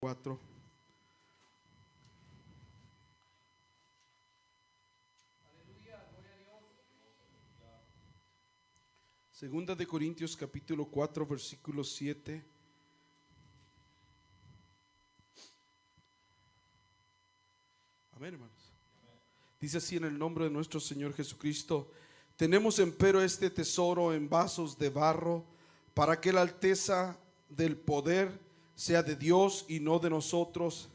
4. Segunda de Corintios capítulo 4 versículo 7. Amén, hermanos. Dice así en el nombre de nuestro Señor Jesucristo: tenemos empero este tesoro en vasos de barro, para que la alteza del poder sea de Dios y no de nosotros,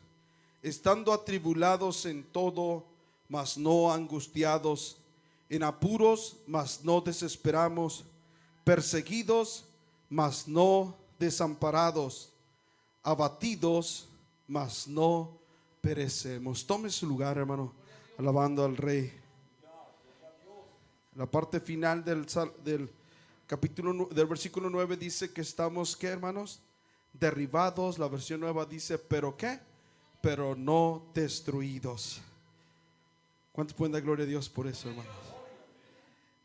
estando atribulados en todo, mas no angustiados, en apuros, mas no desesperamos, perseguidos, mas no desamparados, abatidos, mas no perecemos. Tome su lugar, hermano, alabando al Rey. La parte final del capítulo del versículo 9 dice que estamos, ¿qué, hermanos? Derribados. La versión nueva dice, ¿pero qué? Pero no destruidos. ¿Cuántos pueden dar gloria a Dios por eso, hermanos?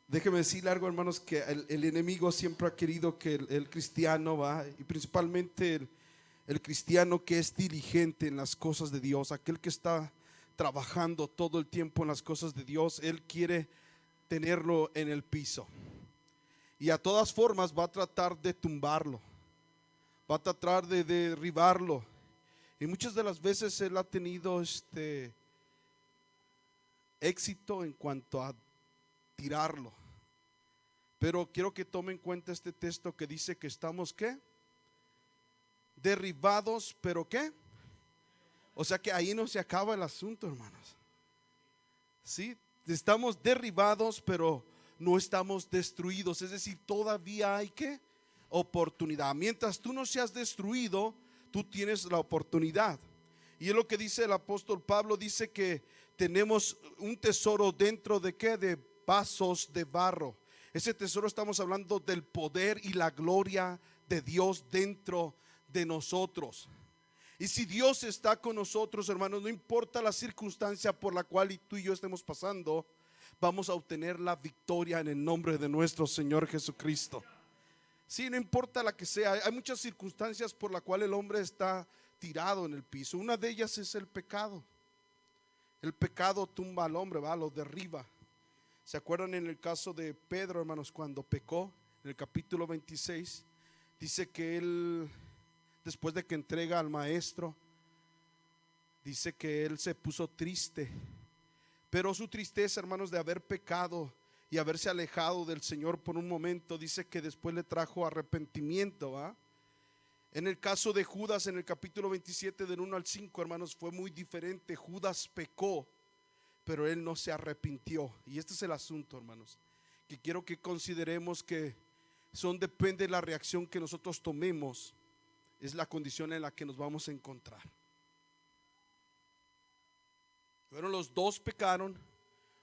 Déjeme decirle algo, hermanos, que el enemigo siempre ha querido que el cristiano va, y principalmente el cristiano que es diligente en las cosas de Dios, aquel que está trabajando todo el tiempo en las cosas de Dios, él quiere tenerlo en el piso. Y a todas formas va a tratar de tumbarlo, va a tratar de derribarlo. Y muchas de las veces él ha tenido éxito en cuanto a tirarlo. Pero quiero que tomen en cuenta este texto que dice que estamos, ¿qué? Derribados, pero ¿qué? O sea que ahí no se acaba el asunto, hermanos. Sí, estamos derribados, pero no estamos destruidos. Es decir, todavía hay, ¿qué? Oportunidad. Mientras tú no seas destruido, tú tienes la oportunidad. Y es lo que dice el apóstol Pablo. Dice que tenemos un tesoro dentro de ¿qué? De vasos de barro. Ese tesoro, estamos hablando del poder y la gloria de Dios dentro de nosotros. Y si Dios está con nosotros, hermanos, no importa la circunstancia por la cual tú y yo estemos pasando, vamos a obtener la victoria en el nombre de nuestro Señor Jesucristo. Sí, no importa la que sea. Hay muchas circunstancias por las cuales el hombre está tirado en el piso. Una de ellas es el pecado. El pecado tumba al hombre, va, lo derriba. ¿Se acuerdan en el caso de Pedro, hermanos, cuando pecó? En el capítulo 26 dice que él, después de que entrega al maestro, dice que él se puso triste. Pero su tristeza, hermanos, de haber pecado y haberse alejado del Señor por un momento, dice que después le trajo arrepentimiento, ¿va? En el caso de Judas, en el capítulo 27 del 1 al 5, hermanos, fue muy diferente. Judas pecó, pero él no se arrepintió. Y este es el asunto, hermanos, que quiero que consideremos que depende de la reacción que nosotros tomemos, es la condición en la que nos vamos a encontrar. Bueno, los dos pecaron.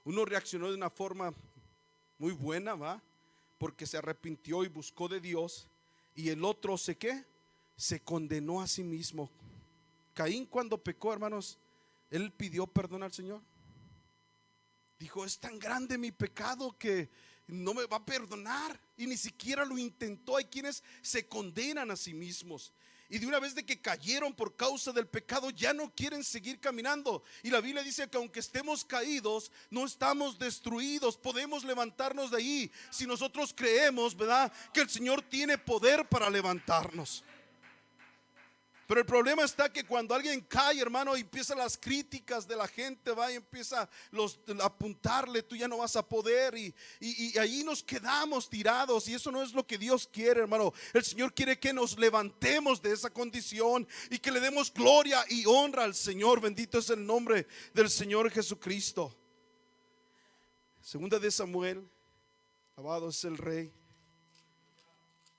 Uno reaccionó de una forma muy buena, ¿va? Porque se arrepintió y buscó de Dios. Y el otro se condenó a sí mismo. Caín, cuando pecó, hermanos, él pidió perdón al Señor. Dijo, es tan grande mi pecado que no me va a perdonar. Y ni siquiera lo intentó. Hay quienes se condenan a sí mismos, y de una vez de que cayeron por causa del pecado, ya no quieren seguir caminando. Y la Biblia dice que aunque estemos caídos, no estamos destruidos. Podemos levantarnos de ahí si nosotros creemos, ¿verdad?, que el Señor tiene poder para levantarnos. Pero el problema está que cuando alguien cae, hermano, y empiezan las críticas de la gente, va, y empieza a apuntarle, tú ya no vas a poder, y ahí nos quedamos tirados. Y eso no es lo que Dios quiere, hermano. El Señor quiere que nos levantemos de esa condición y que le demos gloria y honra al Señor. Bendito es el nombre del Señor Jesucristo. Segunda de Samuel, alabado es el Rey,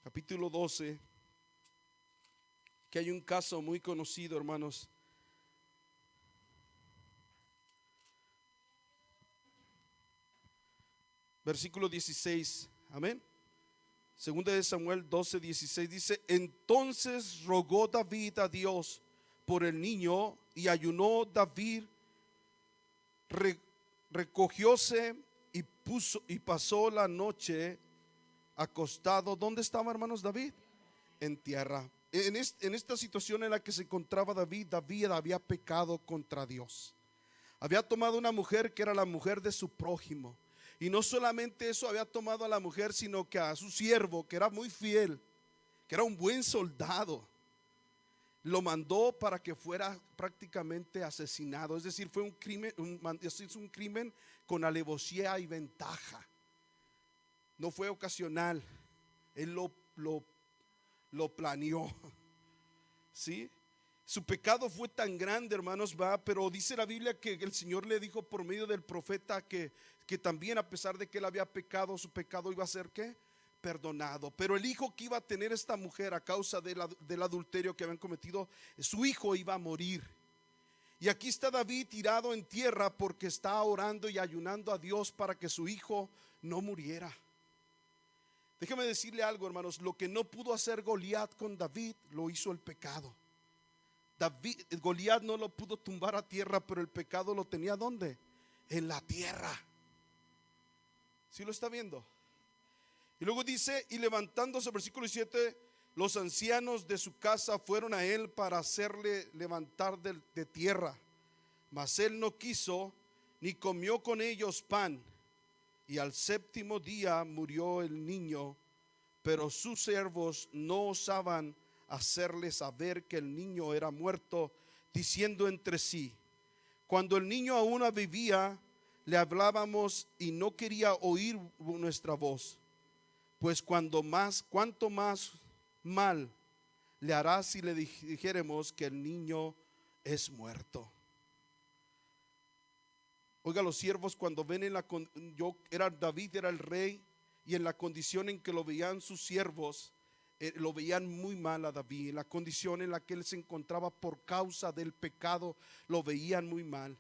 capítulo 12. Que hay un caso muy conocido, hermanos. Versículo 16, amén. Segunda de Samuel 12, 16 dice: entonces rogó David a Dios por el niño, y ayunó David, recogióse y pasó la noche acostado. ¿Dónde estaba, hermanos, David? En tierra. en esta situación en la que se encontraba David, David había pecado contra Dios. Había tomado una mujer que era la mujer de su prójimo. Y no solamente eso, había tomado a la mujer, sino que a su siervo, que era muy fiel, que era un buen soldado, lo mandó para que fuera prácticamente asesinado. Es decir, fue un crimen, un crimen con alevosía y ventaja. No fue ocasional. Él lo planeó. ¿Sí? Su pecado fue tan grande, hermanos, pero dice la Biblia que el Señor le dijo por medio del profeta que también, a pesar de que él había pecado, su pecado iba a ser ¿qué? Perdonado. Pero el hijo que iba a tener esta mujer a causa del adulterio que habían cometido, su hijo iba a morir. Y aquí está David tirado en tierra porque está orando y ayunando a Dios para que su hijo no muriera. Déjeme decirle algo, hermanos, lo que no pudo hacer Goliat con David, lo hizo el pecado. Goliat no lo pudo tumbar a tierra, pero el pecado lo tenía ¿dónde? En la tierra. ¿Sí lo está viendo? Y luego dice, y levantándose, versículo 7, los ancianos de su casa fueron a él para hacerle levantar de tierra. Mas él no quiso, ni comió con ellos pan. Y al séptimo día murió el niño, pero sus siervos no osaban hacerle saber que el niño era muerto, diciendo entre sí: cuando el niño aún vivía, le hablábamos y no quería oír nuestra voz. Pues cuanto más mal le hará si le dijéremos que el niño es muerto. Oiga, los siervos cuando ven David era el rey, y en la condición en que lo veían sus siervos, lo veían muy mal a David. En la condición en la que él se encontraba por causa del pecado, lo veían muy mal.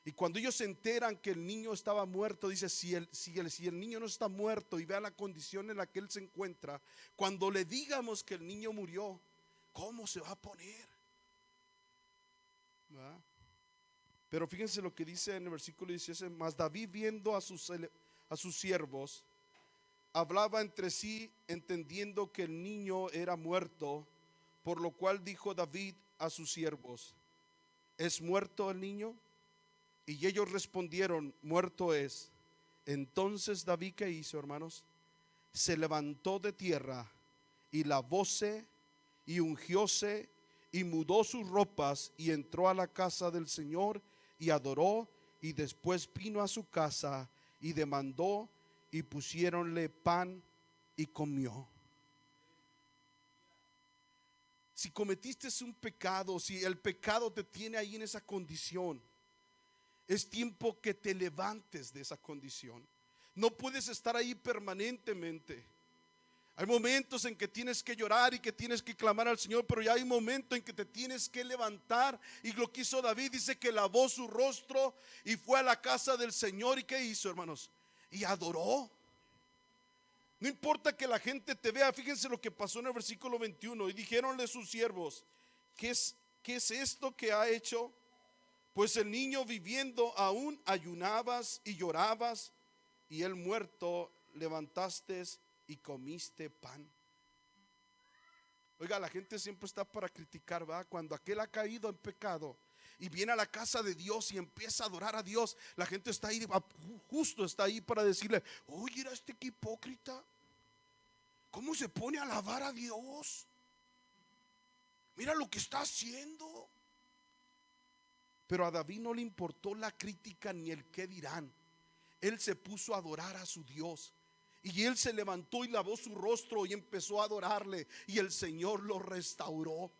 Y cuando ellos se enteran que el niño estaba muerto, dice, si el niño no está muerto, y vean la condición en la que él se encuentra, cuando le digamos que el niño murió, ¿cómo se va a poner? ¿Verdad? Pero fíjense lo que dice en el versículo 16: mas David, viendo a sus siervos, hablaba entre sí, entendiendo que el niño era muerto, por lo cual dijo David a sus siervos: ¿es muerto el niño? Y ellos respondieron: muerto es. Entonces David, ¿qué hizo, hermanos? Se levantó de tierra y lavóse y ungióse y mudó sus ropas y entró a la casa del Señor y adoró, y después vino a su casa y demandó, y pusiéronle pan y comió. Si cometiste un pecado, si el pecado te tiene ahí en esa condición, es tiempo que te levantes de esa condición. No puedes estar ahí permanentemente. Hay momentos en que tienes que llorar y que tienes que clamar al Señor, pero ya hay momentos en que te tienes que levantar. Y lo que hizo David, dice que lavó su rostro y fue a la casa del Señor. ¿Y qué hizo, hermanos? Y adoró. No importa que la gente te vea. Fíjense lo que pasó en el versículo 21. Y dijéronle sus siervos: ¿qué es esto que ha hecho? Pues el niño viviendo aún ayunabas y llorabas, y el muerto levantaste y comiste pan. Oiga, la gente siempre está para criticar, ¿verdad? Cuando aquel ha caído en pecado y viene a la casa de Dios y empieza a adorar a Dios, la gente está ahí, justo está ahí para decirle: oye, era que hipócrita, ¿cómo se pone a alabar a Dios? Mira lo que está haciendo. Pero a David no le importó la crítica ni el qué dirán. Él se puso a adorar a su Dios. Y él se levantó y lavó su rostro y empezó a adorarle, y el Señor lo restauró.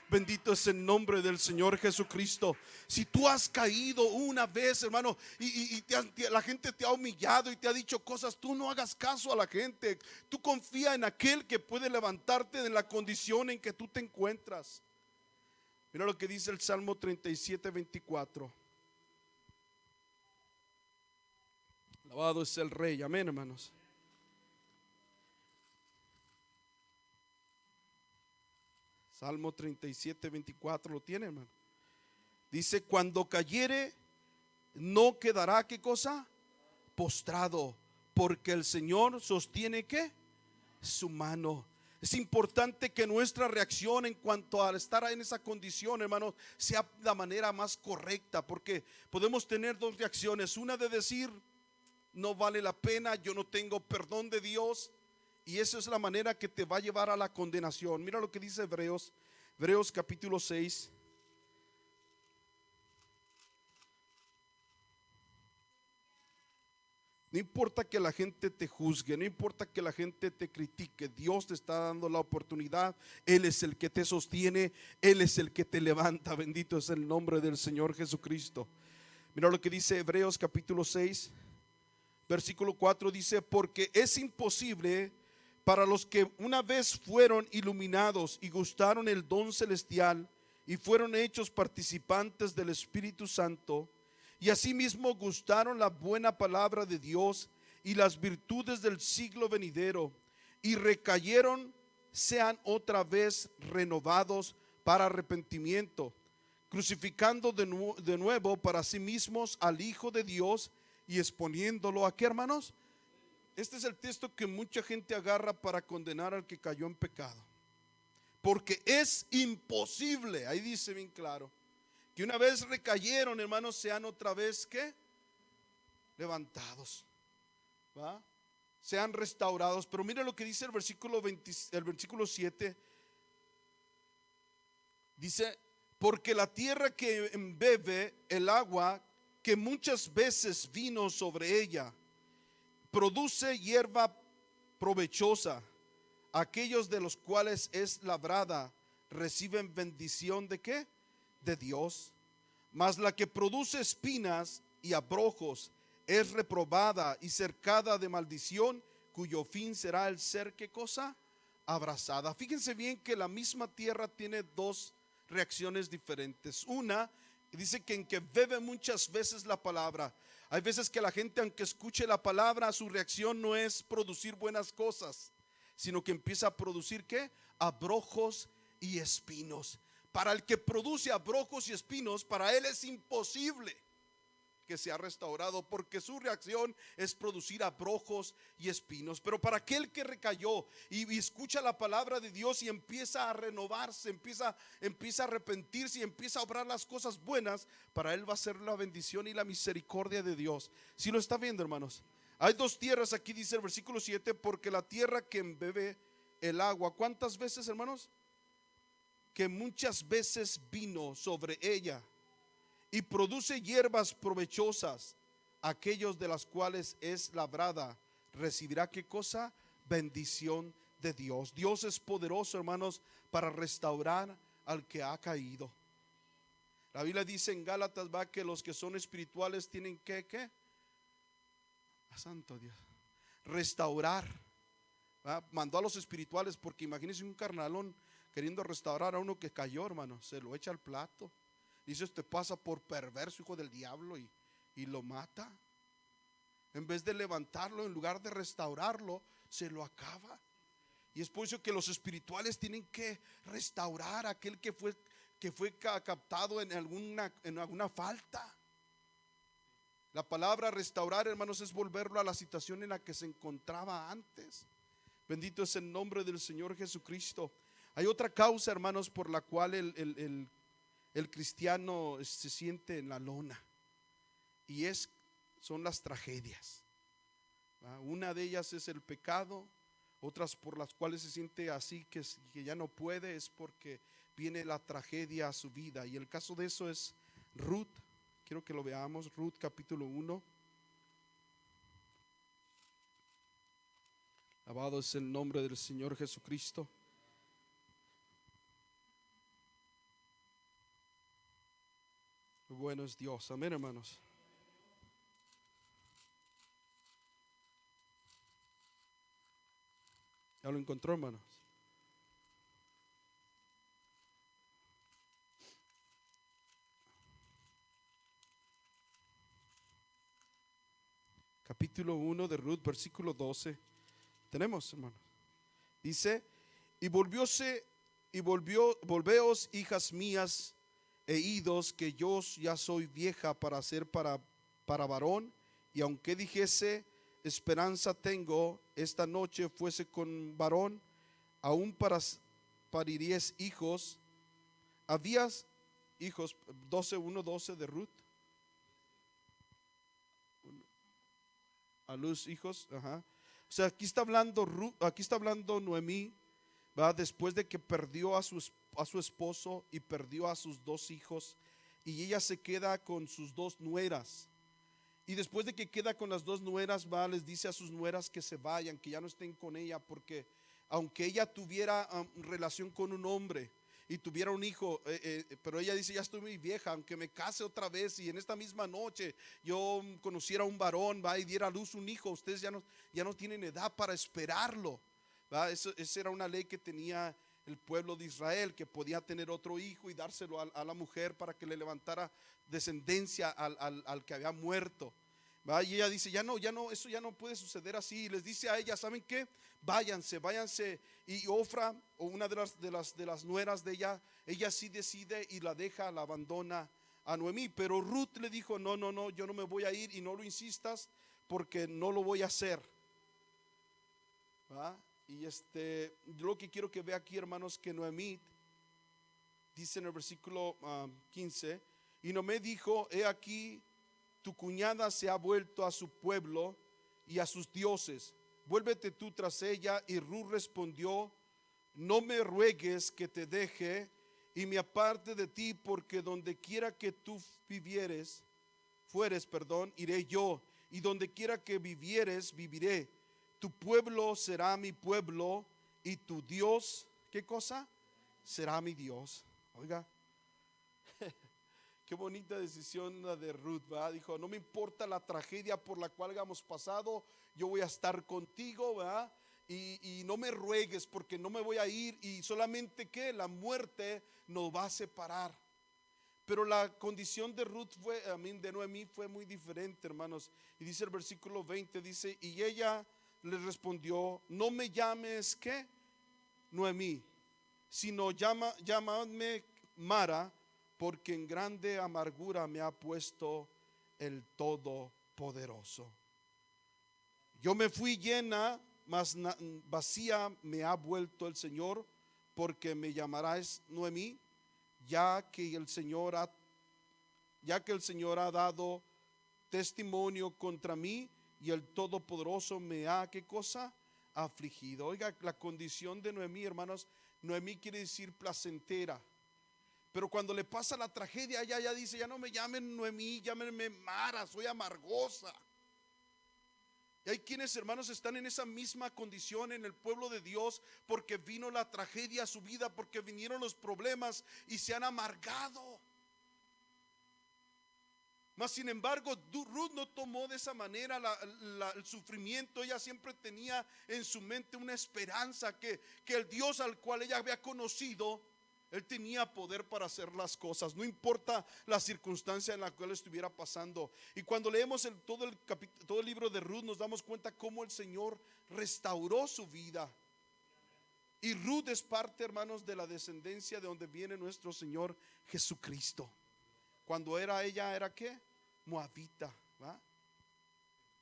Bendito es el nombre del Señor Jesucristo. Si tú has caído una vez, hermano, y la gente te ha humillado y te ha dicho cosas, tú no hagas caso a la gente. Tú confía en aquel que puede levantarte de la condición en que tú te encuentras. Mira lo que dice el Salmo 37:24. Alabado es el Rey. Amén, hermanos. Salmo 37:24, ¿lo tiene, hermano? Dice: cuando cayere, no quedará, ¿qué cosa? Postrado, porque el Señor sostiene, ¿qué? Su mano. Es importante que nuestra reacción en cuanto a estar en esa condición, hermanos, sea la manera más correcta, porque podemos tener dos reacciones: una de decir, no vale la pena, yo no tengo perdón de Dios, y esa es la manera que te va a llevar a la condenación. Mira lo que dice Hebreos capítulo 6. No importa que la gente te juzgue, no importa que la gente te critique, Dios te está dando la oportunidad. Él es el que te sostiene, Él es el que te levanta. Bendito es el nombre del Señor Jesucristo. Mira lo que dice Hebreos capítulo 6, versículo 4, dice: porque es imposible para los que una vez fueron iluminados y gustaron el don celestial y fueron hechos participantes del Espíritu Santo, y asimismo gustaron la buena palabra de Dios y las virtudes del siglo venidero, y recayeron, sean otra vez renovados para arrepentimiento, crucificando de nuevo para sí mismos al Hijo de Dios y exponiéndolo ¿a qué, hermanos? Este es el texto que mucha gente agarra para condenar al que cayó en pecado, porque es imposible, ahí dice bien claro, que una vez recayeron, hermanos, sean otra vez ¿qué? Levantados, ¿va? Sean restaurados. Pero mire lo que dice el versículo 7. Dice: porque la tierra que embebe el agua, que muchas veces vino sobre ella, produce hierba provechosa. Aquellos de los cuales es labrada reciben bendición ¿de qué? De Dios. Mas la que produce espinas y abrojos es reprobada y cercada de maldición, cuyo fin será el ser ¿qué cosa? Abrazada. Fíjense bien que la misma tierra tiene dos reacciones diferentes. Una dice que en que bebe muchas veces la palabra. Hay veces que la gente, aunque escuche la palabra, su reacción no es producir buenas cosas, sino que empieza a producir ¿qué? Abrojos y espinos. Para el que produce abrojos y espinos, para él es imposible que sea restaurado, porque su reacción es producir abrojos y espinos. Pero para aquel que recayó y escucha la palabra de Dios y empieza a renovarse, empieza a arrepentirse y empieza a obrar las cosas buenas, para él va a ser la bendición y la misericordia de Dios. Si lo está viendo, hermanos, hay dos tierras aquí, dice el versículo 7, porque la tierra que embebe el agua, ¿cuántas veces, hermanos? Que muchas veces vino sobre ella, y produce hierbas provechosas. Aquellos de las cuales es labrada recibirá ¿qué cosa? Bendición de Dios. Dios es poderoso, hermanos, para restaurar al que ha caído. La Biblia dice en Gálatas, va, que los que son espirituales tienen que ¿qué? A santo Dios, restaurar, ¿va? Mandó a los espirituales, porque imagínense un carnalón queriendo restaurar a uno que cayó, hermano, se lo echa al plato. Dice: usted pasa por perverso, hijo del diablo, y lo mata. En vez de levantarlo, en lugar de restaurarlo, se lo acaba. Y es por eso que los espirituales tienen que restaurar a aquel que fue captado en alguna falta. La palabra restaurar, hermanos, es volverlo a la situación en la que se encontraba antes. Bendito es el nombre del Señor Jesucristo. Hay otra causa, hermanos, por la cual el cristiano se siente en la lona, y son las tragedias. Una de ellas es el pecado, otras por las cuales se siente así que ya no puede, es porque viene la tragedia a su vida. Y el caso de eso es Ruth. Quiero que lo veamos. Ruth capítulo 1. Alabado es el nombre del Señor Jesucristo. Bueno es Dios, amén, hermanos. ¿Ya lo encontró, hermanos? Capítulo 1 de Ruth, versículo 12. Tenemos, hermanos. Dice: y volveos, hijas mías, e idos, que yo ya soy vieja para ser para varón, y aunque dijese esperanza tengo, esta noche fuese con varón, aún parirías hijos. Habías hijos, 12:1-12 de Ruth. A luz hijos, ajá. O sea, aquí está hablando aquí está hablando Noemí, ¿verdad? Después de que perdió a su esposo y perdió a sus 2 hijos, y ella se queda con sus 2 nueras. Y después de que queda con las 2 nueras, va, les dice a sus nueras que se vayan, que ya no estén con ella, porque aunque ella tuviera relación con un hombre y tuviera un hijo, pero ella dice: ya estoy muy vieja, aunque me case otra vez y en esta misma noche yo conociera a un varón, va, y diera a luz un hijo, ustedes ya no tienen edad para esperarlo, va. Esa era una ley que tenía el pueblo de Israel, que podía tener otro hijo y dárselo a la mujer para que le levantara descendencia al que había muerto, ¿va? Y ella dice: ya no, eso ya no puede suceder así. Y les dice a ella: ¿saben qué? Váyanse. Y Ofra, o una de las nueras de ella sí decide y la deja, la abandona a Noemí. Pero Ruth le dijo: no, yo no me voy a ir, y no lo insistas, porque no lo voy a hacer, ¿va? Y yo lo que quiero que vea aquí, hermanos, que Noemí dice en el versículo 15: y Noemí dijo: he aquí, tu cuñada se ha vuelto a su pueblo y a sus dioses, vuélvete tú tras ella. Y Ruth respondió: no me ruegues que te deje y me aparte de ti, porque donde quiera que tú fueres, iré yo, y donde quiera que vivieres, viviré. Tu pueblo será mi pueblo y tu Dios, ¿qué cosa? Será mi Dios. Oiga, qué bonita decisión la de Ruth, ¿verdad? Dijo: no me importa la tragedia por la cual hayamos pasado, yo voy a estar contigo, ¿verdad? Y no me ruegues, porque no me voy a ir, y solamente que la muerte nos va a separar. Pero la condición de Ruth de Noemí fue muy diferente, hermanos. Y dice el versículo 20, dice: y ella le respondió: no me llames, ¿qué? Noemí, sino llamadme Mara, porque en grande amargura me ha puesto el Todopoderoso. Yo me fui llena, mas vacía me ha vuelto el Señor, porque me llamarás Noemí, ya que el Señor ha dado testimonio contra mí, y el Todopoderoso me ha, ¿qué cosa? Afligido. Oiga, la condición de Noemí, hermanos, Noemí quiere decir placentera. Pero cuando le pasa la tragedia, ella ya dice: ya no me llamen Noemí, llámenme Mara, soy amargosa. Y hay quienes, hermanos, están en esa misma condición en el pueblo de Dios, porque vino la tragedia a su vida, porque vinieron los problemas y se han amargado. Mas sin embargo, Ruth no tomó de esa manera el sufrimiento. Ella siempre tenía en su mente una esperanza, que el Dios al cual ella había conocido, Él tenía poder para hacer las cosas, no importa la circunstancia en la cual estuviera pasando. Y cuando leemos todo el libro de Ruth, nos damos cuenta cómo el Señor restauró su vida. Y Ruth es parte, hermanos, de la descendencia de donde viene nuestro Señor Jesucristo. Cuando ella era ¿qué? Moabita, ¿va?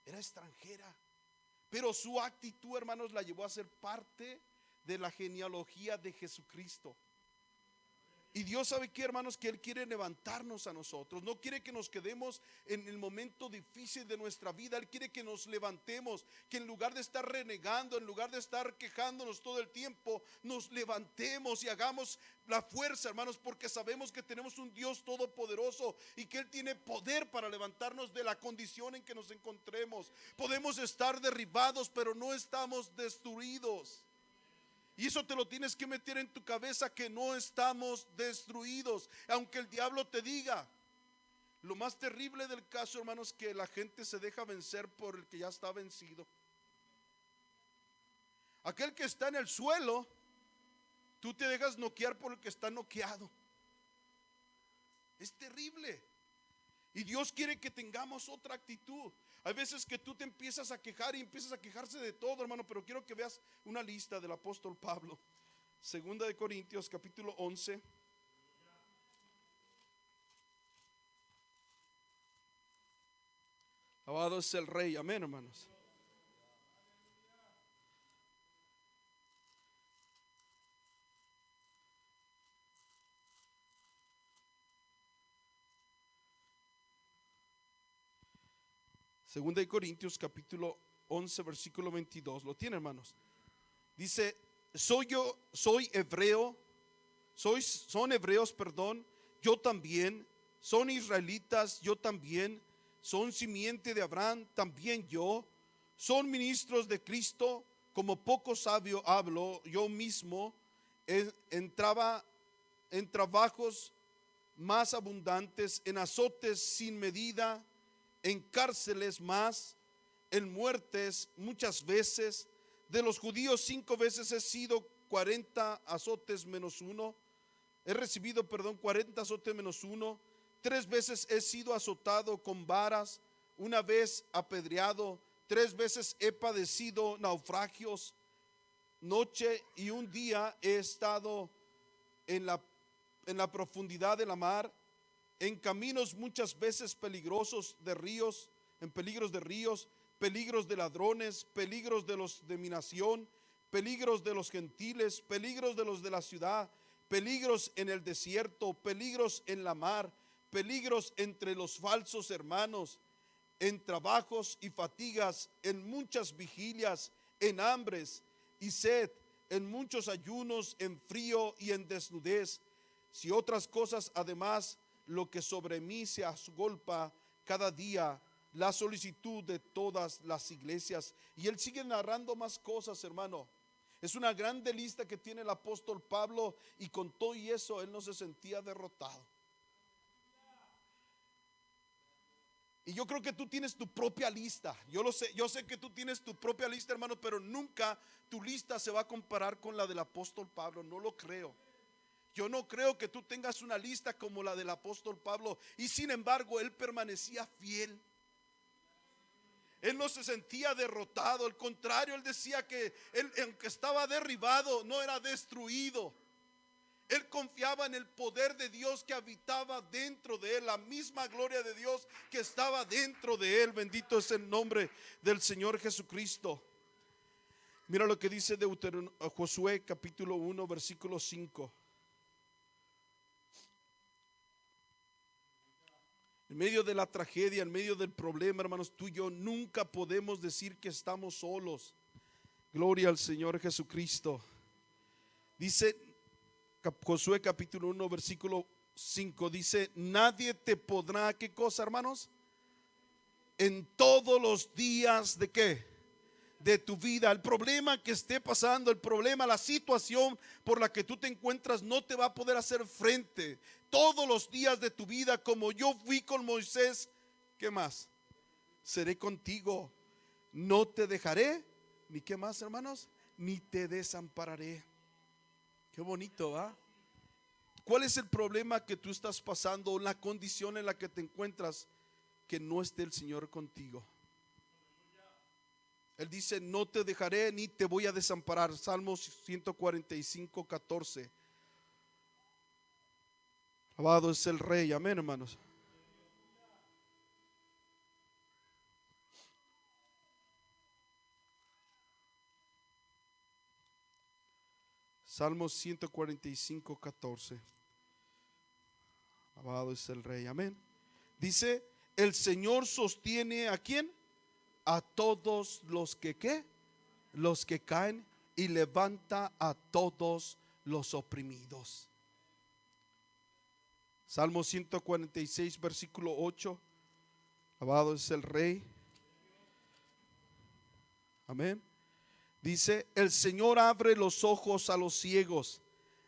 Era extranjera, pero su actitud, hermanos, la llevó a ser parte de la genealogía de Jesucristo. Y Dios sabe que, hermanos, que Él quiere levantarnos a nosotros. No quiere que nos quedemos en el momento difícil de nuestra vida. Él quiere que nos levantemos, que en lugar de estar renegando, en lugar de estar quejándonos todo el tiempo, nos levantemos y hagamos la fuerza, hermanos, porque sabemos que tenemos un Dios todopoderoso y que Él tiene poder para levantarnos de la condición en que nos encontremos. Podemos estar derribados, pero no estamos destruidos. Y eso te lo tienes que meter en tu cabeza, que no estamos destruidos, aunque el diablo te diga. Lo más terrible del caso, hermanos, es que la gente se deja vencer por el que ya está vencido. Aquel que está en el suelo, tú te dejas noquear por el que está noqueado. Es terrible. Y Dios quiere que tengamos otra actitud. Hay veces que tú te empiezas a quejar y empiezas a quejarse de todo, hermano, pero quiero que veas una lista del apóstol Pablo. Segunda de Corintios, capítulo 11. Alabado es el Rey, amén, hermanos. Segunda de Corintios capítulo 11 versículo 22. ¿Lo tiene, hermanos? Dice, soy hebreo, son hebreos, perdón, yo también, son israelitas, yo también, son simiente de Abraham, también yo, son ministros de Cristo, como poco sabio hablo, yo mismo entraba en trabajos más abundantes, en azotes sin medida, en cárceles más, en muertes muchas veces. De los judíos 5 veces he sido 40 azotes menos uno. He recibido, 40 azotes menos uno. 3 veces he sido azotado con varas, una vez apedreado. 3 veces he padecido naufragios. Noche y un día he estado en la profundidad de la mar, en caminos muchas veces peligrosos de ríos, en peligros de ríos, peligros de ladrones, peligros de los de mi nación, peligros de los gentiles, peligros de los de la ciudad, peligros en el desierto, peligros en la mar, peligros entre los falsos hermanos, en trabajos y fatigas, en muchas vigilias, en hambres y sed, en muchos ayunos, en frío y en desnudez. Si otras cosas además, lo que sobre mí se agolpa cada día, la solicitud de todas las iglesias. Y él sigue narrando más cosas, hermano. Es una grande lista que tiene el apóstol Pablo, y con todo y eso él no se sentía derrotado. Y yo creo que tú tienes tu propia lista. Yo lo sé, yo sé que tú tienes tu propia lista, hermano, pero nunca tu lista se va a comparar con la del apóstol Pablo. No lo creo. Yo no creo que tú tengas una lista como la del apóstol Pablo. Y sin embargo, él permanecía fiel. Él no se sentía derrotado. Al contrario, él decía que él, aunque estaba derribado, no era destruido. Él confiaba en el poder de Dios que habitaba dentro de él, la misma gloria de Dios que estaba dentro de él. Bendito es el nombre del Señor Jesucristo. Mira lo que dice Josué capítulo 1 versículo 5. En medio de la tragedia, en medio del problema, hermanos, tú y yo nunca podemos decir que estamos solos. Gloria al Señor Jesucristo. Dice Josué capítulo 1 versículo 5, dice, nadie te podrá, ¿qué cosa, hermanos? En todos los días de ¿qué? De tu vida. El problema que esté pasando, el problema, la situación por la que tú te encuentras no te va a poder hacer frente todos los días de tu vida. Como yo fui con Moisés, ¿qué más? Seré contigo, no te dejaré, ni qué más, hermanos, ni te desampararé. Qué bonito, ¿va? ¿Cuál es el problema que tú estás pasando, la condición en la que te encuentras, que no esté el Señor contigo? Él dice, no te dejaré ni te voy a desamparar. Salmos 145, 14. Alabado es el Rey, amén, hermanos. Salmos 145, 14. Alabado es el Rey, amén. Dice, el Señor sostiene ¿a quién? A todos los que ¿qué? Los que caen, y levanta a todos los oprimidos. Salmo 146 versículo 8. Alabado es el Rey, amén. Dice, el Señor abre los ojos a los ciegos,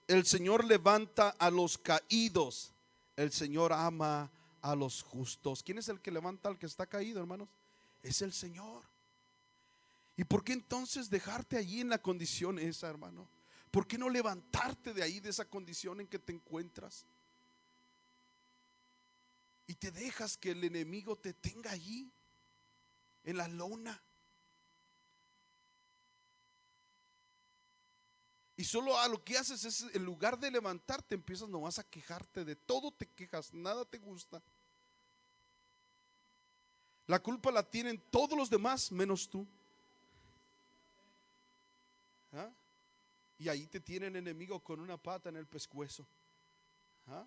el Señor levanta a los caídos, el Señor ama a los justos. ¿Quién es el que levanta al que está caído, hermanos? Es el Señor. ¿Y por qué entonces dejarte allí en la condición esa, hermano? ¿Por qué no levantarte de ahí, de esa condición en que te encuentras? Y te dejas que el enemigo te tenga allí, en la lona. Y solo a lo que haces es, en lugar de levantarte, empiezas nomás a quejarte de todo, te quejas, nada te gusta. La culpa la tienen todos los demás menos tú. ¿Ah? Y ahí te tiene el enemigo con una pata en el pescuezo. ¿Ah?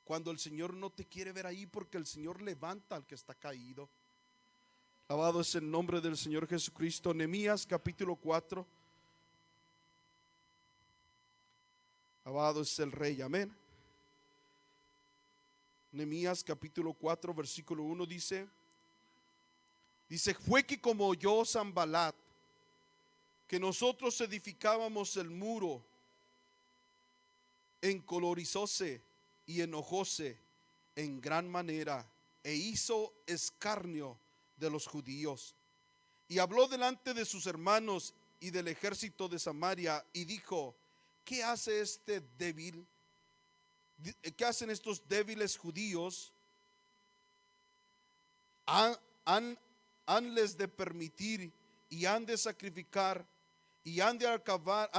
Cuando el Señor no te quiere ver ahí, porque el Señor levanta al que está caído. Alabado es el nombre del Señor Jesucristo. Nehemías capítulo 4. Alabado es el Rey, amén. Nehemías capítulo 4 versículo 1 dice, fue que como oyó Sanballat que nosotros edificábamos el muro, encolorizóse y enojóse en gran manera e hizo escarnio de los judíos, y habló delante de sus hermanos y del ejército de Samaria y dijo: ¿qué hace este débil? ¿Qué hacen estos débiles judíos? ¿Hanles de permitir y han de sacrificar y han de acabar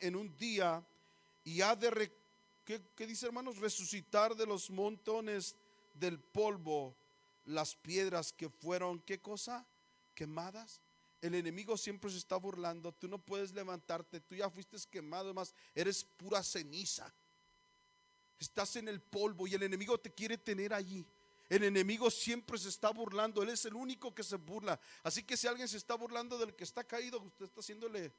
en un día, y ha de ¿qué dice, hermanos? Resucitar de los montones del polvo las piedras que fueron, ¿qué cosa? Quemadas. El enemigo siempre se está burlando. Tú no puedes levantarte, tú ya fuiste quemado, además eres pura ceniza, estás en el polvo, y el enemigo te quiere tener allí. El enemigo siempre se está burlando, él es el único que se burla. Así que si alguien se está burlando del que está caído, usted está haciéndole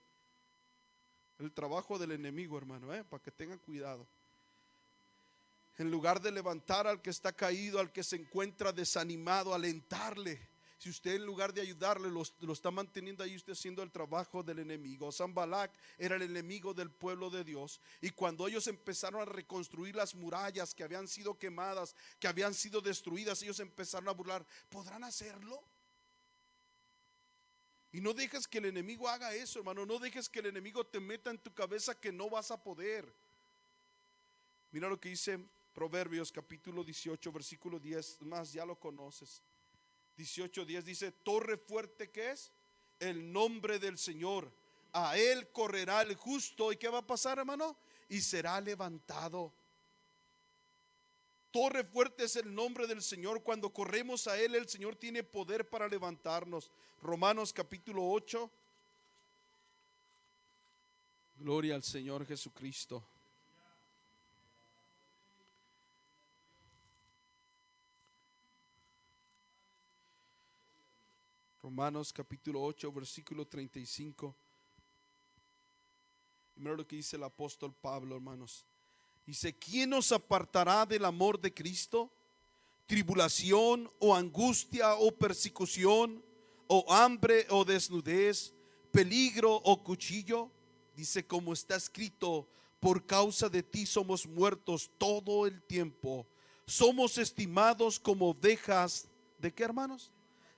el trabajo del enemigo, hermano, para que tengan cuidado. En lugar de levantar al que está caído, al que se encuentra desanimado, alentarle, si usted en lugar de ayudarle lo está manteniendo ahí, usted haciendo el trabajo del enemigo. Sanballat era el enemigo del pueblo de Dios, y cuando ellos empezaron a reconstruir las murallas que habían sido quemadas, que habían sido destruidas, ellos empezaron a burlar. ¿Podrán hacerlo? Y no dejes que el enemigo haga eso, hermano. No dejes que el enemigo te meta en tu cabeza que no vas a poder. Mira lo que dice Proverbios capítulo 18 versículo 10, más ya lo conoces. 18:10 dice: torre fuerte que es el nombre del Señor, a él correrá el justo. ¿Y qué va a pasar, hermano? Y será levantado. Torre fuerte es el nombre del Señor. Cuando corremos a él, el Señor tiene poder para levantarnos. Romanos capítulo 8. Gloria al Señor Jesucristo. Romanos capítulo 8 versículo 35. Mira lo que dice el apóstol Pablo, hermanos. Dice: ¿quién nos apartará del amor de Cristo? ¿Tribulación o angustia o persecución o hambre o desnudez, peligro o cuchillo? Dice, como está escrito: por causa de ti somos muertos todo el tiempo, somos estimados como ovejas. ¿De qué, hermanos?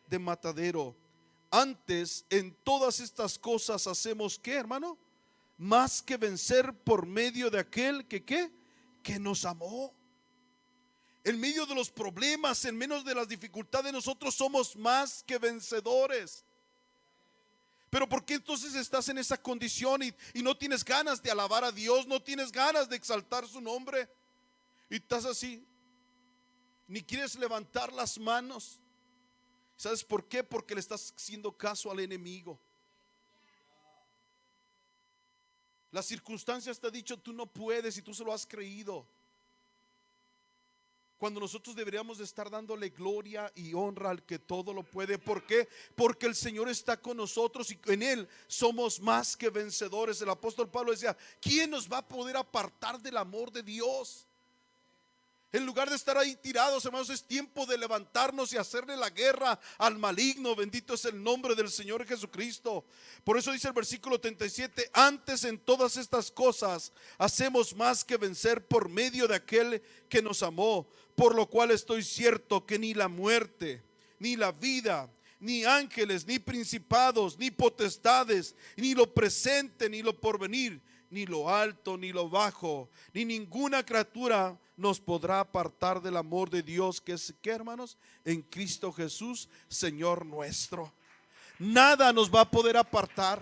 De matadero. Antes en todas estas cosas hacemos, ¿qué, hermano? Más que vencer por medio de aquel que nos amó. En medio de los problemas, en medio de las dificultades, nosotros somos más que vencedores. Pero ¿por qué entonces estás en esa condición y no tienes ganas de alabar a Dios? No tienes ganas de exaltar su nombre, y estás así, ni quieres levantar las manos. ¿Sabes por qué? Porque le estás haciendo caso al enemigo. Las circunstancias te han dicho: tú no puedes, y tú se lo has creído, cuando nosotros deberíamos de estar dándole gloria y honra al que todo lo puede. ¿Por qué? Porque el Señor está con nosotros y en Él somos más que vencedores. El apóstol Pablo decía: ¿quién nos va a poder apartar del amor de Dios? En lugar de estar ahí tirados, hermanos, es tiempo de levantarnos y hacerle la guerra al maligno. Bendito es el nombre del Señor Jesucristo. Por eso dice el versículo 37: antes en todas estas cosas hacemos más que vencer por medio de aquel que nos amó. Por lo cual estoy cierto que ni la muerte, ni la vida, ni ángeles, ni principados, ni potestades, ni lo presente, ni lo porvenir, ni lo alto, ni lo bajo, ni ninguna criatura nos podrá apartar del amor de Dios, que es, ¿qué, hermanos? En Cristo Jesús, Señor nuestro. Nada nos va a poder apartar.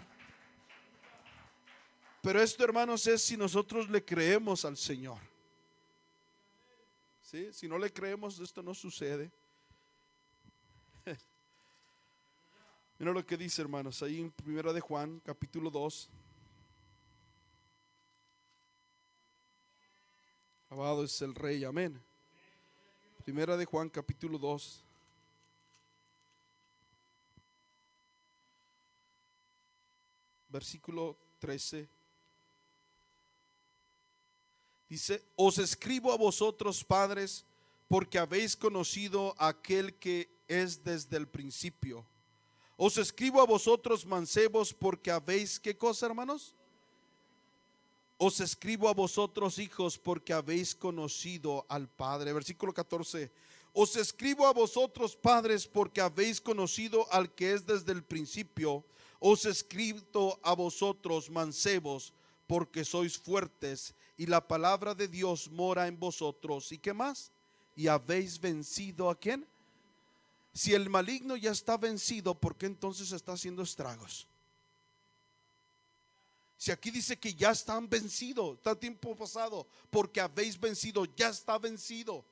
Pero esto, hermanos, es si nosotros le creemos al Señor. ¿Sí? Si no le creemos, esto no sucede. Mira lo que dice, hermanos, ahí en 1 de Juan capítulo 2. Alabado es el Rey, amén. 1 de Juan capítulo 2 versículo 13. Dice: os escribo a vosotros, padres, porque habéis conocido a aquel que es desde el principio. Os escribo a vosotros, mancebos, porque habéis, ¿qué cosa, hermanos? Os escribo a vosotros, hijos, porque habéis conocido al Padre. Versículo 14. Os escribo a vosotros, padres, porque habéis conocido al que es desde el principio. Os escribo a vosotros, mancebos, porque sois fuertes, y la palabra de Dios mora en vosotros. ¿Y qué más? Y habéis vencido ¿a quién? Si el maligno ya está vencido, ¿por qué entonces está haciendo estragos? Si aquí dice que ya están vencidos, está tiempo pasado, porque habéis vencido, ya está vencido.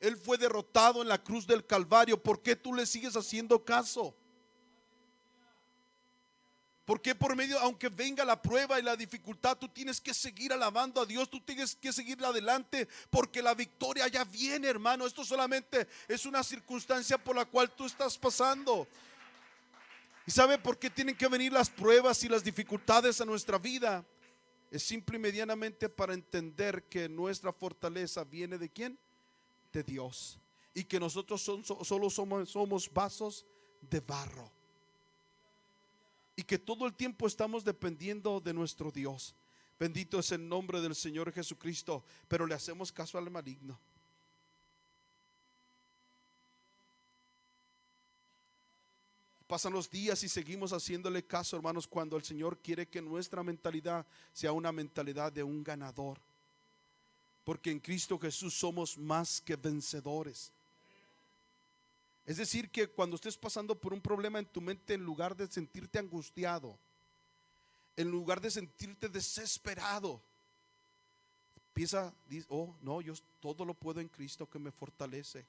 Él fue derrotado en la cruz del Calvario. ¿Por qué tú le sigues haciendo caso? ¿Por qué por medio, aunque venga la prueba y la dificultad, tú tienes que seguir alabando a Dios? Tú tienes que seguir adelante, porque la victoria ya viene, hermano. Esto solamente es una circunstancia por la cual tú estás pasando. ¿Y sabe por qué tienen que venir las pruebas y las dificultades a nuestra vida? Es simple y medianamente para entender que nuestra fortaleza viene ¿de quién? De Dios. Y que nosotros solo somos vasos de barro. Y que todo el tiempo estamos dependiendo de nuestro Dios. Bendito es el nombre del Señor Jesucristo. Pero le hacemos caso al maligno. Pasan los días y seguimos haciéndole caso, hermanos, cuando el Señor quiere que nuestra mentalidad sea una mentalidad de un ganador. Porque en Cristo Jesús somos más que vencedores. Es decir, que cuando estés pasando por un problema en tu mente, en lugar de sentirte angustiado, en lugar de sentirte desesperado, piensa, oh no, yo todo lo puedo en Cristo que me fortalece.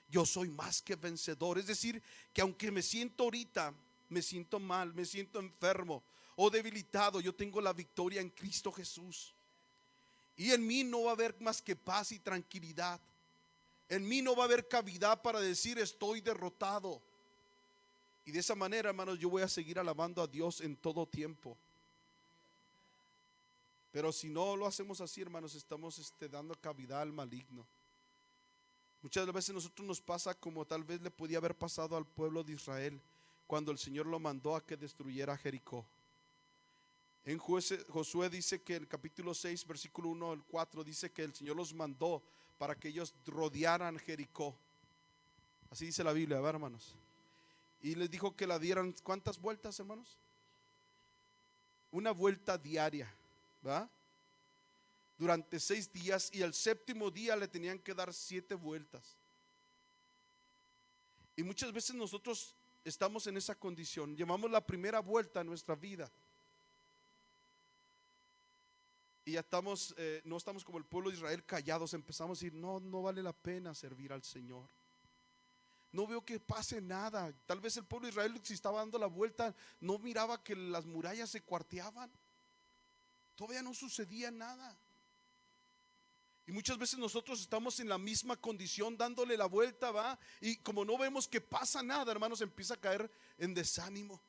Yo soy más que vencedor. Es decir, que aunque me siento ahorita, me siento mal, me siento enfermo o debilitado, yo tengo la victoria en Cristo Jesús. Y en mí no va a haber más que paz y tranquilidad. En mí no va a haber cavidad para decir estoy derrotado. Y de esa manera, hermanos, yo voy a seguir alabando a Dios en todo tiempo. Pero si no lo hacemos así, hermanos, estamos dando cavidad al maligno. Muchas veces a nosotros nos pasa como tal vez le podía haber pasado al pueblo de Israel cuando el Señor lo mandó a que destruyera Jericó. En Josué dice que en el capítulo 6 versículo 1 al 4 dice que el Señor los mandó para que ellos rodearan Jericó. Así dice la Biblia, ¿verdad, hermanos? Y les dijo que la dieran, ¿cuántas vueltas, hermanos? Una vuelta diaria, ¿verdad? Durante 6 días, y el séptimo día le tenían que dar 7 vueltas. Y muchas veces nosotros estamos en esa condición. Llevamos la primera vuelta a nuestra vida y ya estamos, no estamos como el pueblo de Israel callados. Empezamos a decir, no vale la pena servir al Señor. No veo que pase nada. Tal vez el pueblo de Israel, si estaba dando la vuelta, no miraba que las murallas se cuarteaban. Todavía no sucedía nada. Y muchas veces nosotros estamos en la misma condición, dándole la vuelta, ¿va? Y como no vemos que pasa nada, hermanos, empieza a caer en desánimo.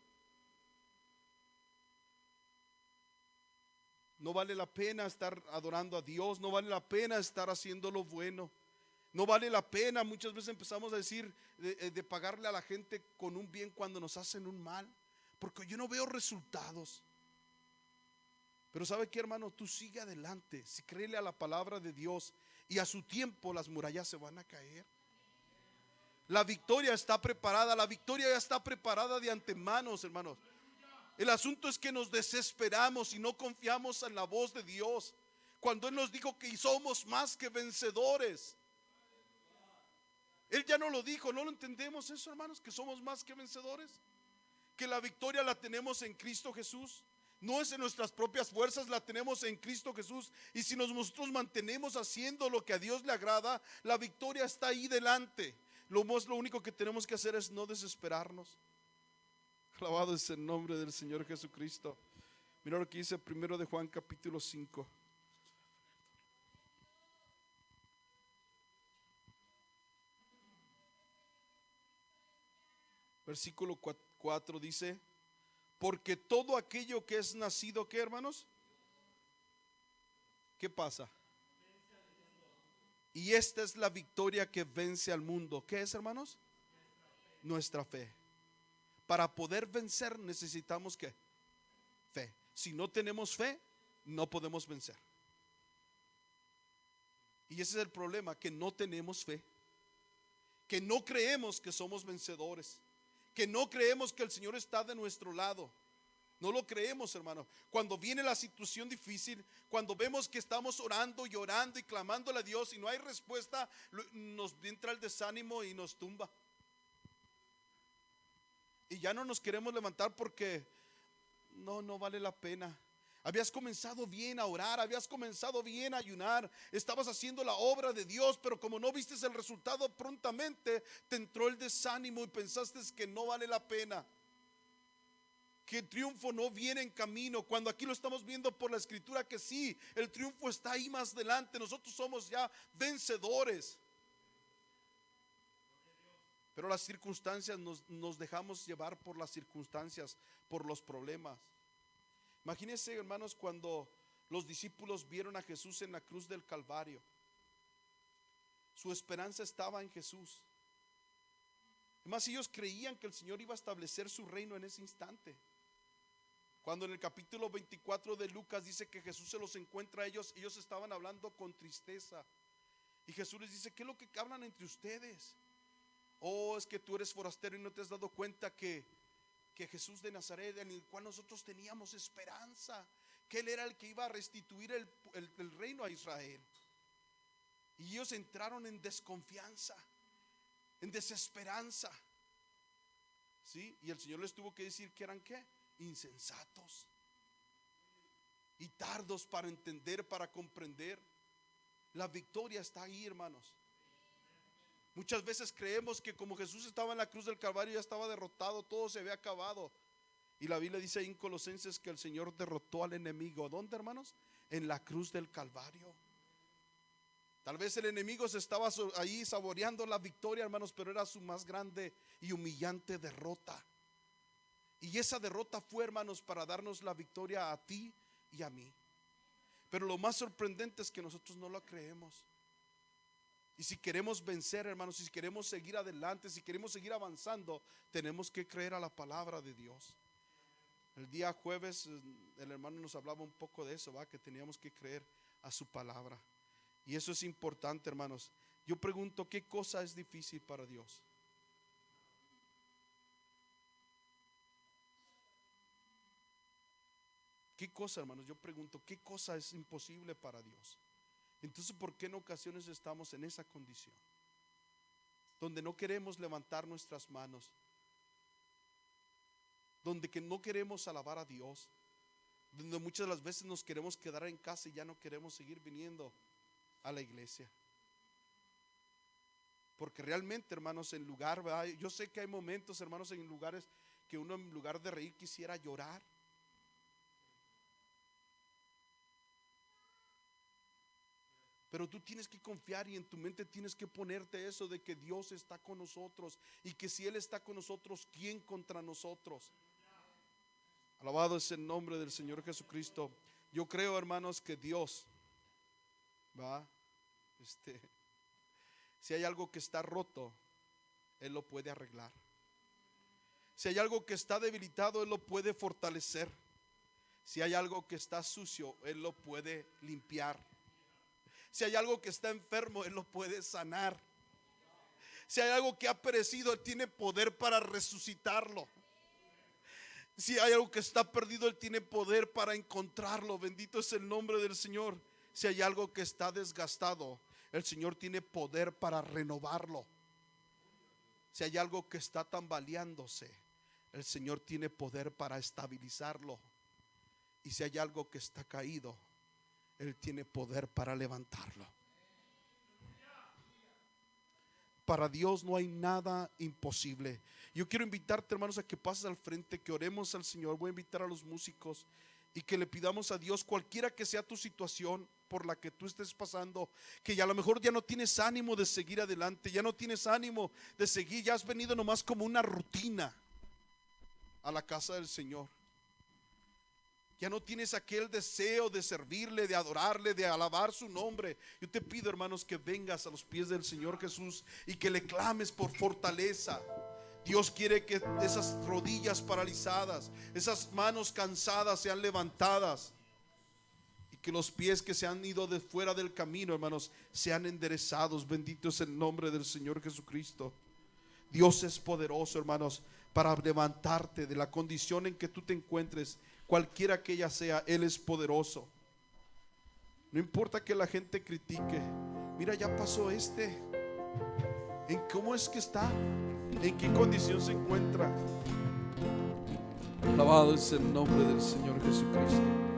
No vale la pena estar adorando a Dios, no vale la pena estar haciendo lo bueno. No vale la pena, muchas veces empezamos a decir de pagarle a la gente con un bien cuando nos hacen un mal, porque yo no veo resultados. Pero ¿sabe qué, hermano? Tú sigue adelante, si créele a la palabra de Dios, y a su tiempo las murallas se van a caer. La victoria está preparada, la victoria ya está preparada de antemano, hermanos. El asunto es que nos desesperamos y no confiamos en la voz de Dios, cuando Él nos dijo que somos más que vencedores. Él ya no lo dijo, ¿no lo entendemos eso, hermanos? Que somos más que vencedores, que la victoria la tenemos en Cristo Jesús. No es en nuestras propias fuerzas, la tenemos en Cristo Jesús. Y si nosotros mantenemos haciendo lo que a Dios le agrada, la victoria está ahí delante. Lo único que tenemos que hacer es no desesperarnos. Alabado es el nombre del Señor Jesucristo. Mira lo que dice 1 de Juan capítulo 5. Versículo 4 dice: Porque todo aquello que es nacido, ¿qué, hermanos? ¿Qué pasa? Y esta es la victoria que vence al mundo. ¿Qué es, hermanos? Nuestra fe. Para poder vencer necesitamos ¿qué? Fe. Si no tenemos fe, no podemos vencer. Y ese es el problema, que no tenemos fe, que no creemos que somos vencedores, que no creemos que el Señor está de nuestro lado. No lo creemos, hermano. Cuando viene la situación difícil, cuando vemos que estamos orando y orando y clamándole a Dios y no hay respuesta, nos entra el desánimo y nos tumba. Y ya no nos queremos levantar porque no vale la pena. Habías comenzado bien a orar, habías comenzado bien a ayunar, estabas haciendo la obra de Dios, pero como no viste el resultado prontamente, te entró el desánimo y pensaste que no vale la pena, que el triunfo no viene en camino, cuando aquí lo estamos viendo por la escritura que sí, el triunfo está ahí más adelante. Nosotros somos ya vencedores, pero las circunstancias nos dejamos llevar por las circunstancias, por los problemas. Imagínense, hermanos, cuando los discípulos vieron a Jesús en la cruz del Calvario, su esperanza estaba en Jesús. Además, ellos creían que el Señor iba a establecer su reino en ese instante. Cuando en el capítulo 24 de Lucas dice que Jesús se los encuentra a ellos, ellos estaban hablando con tristeza. Y Jesús les dice: ¿qué es lo que hablan entre ustedes? Oh, es que tú eres forastero y no te has dado cuenta que Jesús de Nazaret, en el cual nosotros teníamos esperanza, que Él era el que iba a restituir el reino a Israel. Y ellos entraron en desconfianza, en desesperanza, ¿sí? Y el Señor les tuvo que decir que eran ¿qué? Insensatos y tardos para entender, para comprender. La victoria está ahí, hermanos. Muchas veces creemos que como Jesús estaba en la cruz del Calvario ya estaba derrotado, todo se había acabado. Y la Biblia dice ahí en Colosenses que el Señor derrotó al enemigo. ¿Dónde, hermanos? En la cruz del Calvario. Tal vez el enemigo se estaba ahí saboreando la victoria, hermanos, pero era su más grande y humillante derrota. Y esa derrota fue, hermanos, para darnos la victoria a ti y a mí. Pero lo más sorprendente es que nosotros no lo creemos. Y si queremos vencer, hermanos, si queremos seguir adelante, si queremos seguir avanzando, tenemos que creer a la palabra de Dios. El día jueves el hermano nos hablaba un poco de eso, ¿va? Que teníamos que creer a su palabra. Y eso es importante, hermanos. Yo pregunto, ¿qué cosa es difícil para Dios? ¿Qué cosa, hermanos? Yo pregunto, ¿qué cosa es imposible para Dios? Entonces, ¿por qué en ocasiones estamos en esa condición? Donde no queremos levantar nuestras manos, donde que no queremos alabar a Dios, donde muchas de las veces nos queremos quedar en casa y ya no queremos seguir viniendo a la iglesia. Porque realmente, hermanos, en lugar, ¿verdad? Yo sé que hay momentos, hermanos, en lugares que uno en lugar de reír quisiera llorar. Pero tú tienes que confiar y en tu mente tienes que ponerte eso de que Dios está con nosotros y que si Él está con nosotros, ¿quién contra nosotros? Alabado es el nombre del Señor Jesucristo. Yo creo, hermanos, que Dios va, si hay algo que está roto, Él lo puede arreglar. Si hay algo que está debilitado, Él lo puede fortalecer. Si hay algo que está sucio, Él lo puede limpiar. Si hay algo que está enfermo, Él lo puede sanar. Si hay algo que ha perecido, Él tiene poder para resucitarlo. Si hay algo que está perdido, Él tiene poder para encontrarlo. Bendito es el nombre del Señor. Si hay algo que está desgastado, el Señor tiene poder para renovarlo. Si hay algo que está tambaleándose, el Señor tiene poder para estabilizarlo. Y si hay algo que está caído, Él tiene poder para levantarlo. Para Dios no hay nada imposible. Yo quiero invitarte, hermanos, a que pases al frente, que oremos al Señor. Voy a invitar a los músicos y que le pidamos a Dios, cualquiera que sea tu situación por la que tú estés pasando, que ya a lo mejor ya no tienes ánimo de seguir adelante, ya no tienes ánimo de seguir, ya has venido nomás como una rutina a la casa del Señor. Ya no tienes aquel deseo de servirle, de adorarle, de alabar su nombre. Yo te pido, hermanos, que vengas a los pies del Señor Jesús y que le clames por fortaleza. Dios quiere que esas rodillas paralizadas, esas manos cansadas sean levantadas, y que los pies que se han ido de fuera del camino, hermanos, sean enderezados. Bendito es el nombre del Señor Jesucristo. Dios es poderoso, hermanos, para levantarte de la condición en que tú te encuentres, cualquiera que ella sea. Él es poderoso. No importa que la gente critique. Mira, ya pasó ¿en cómo es que está? ¿En qué condición se encuentra? Alabado es el nombre del Señor Jesucristo.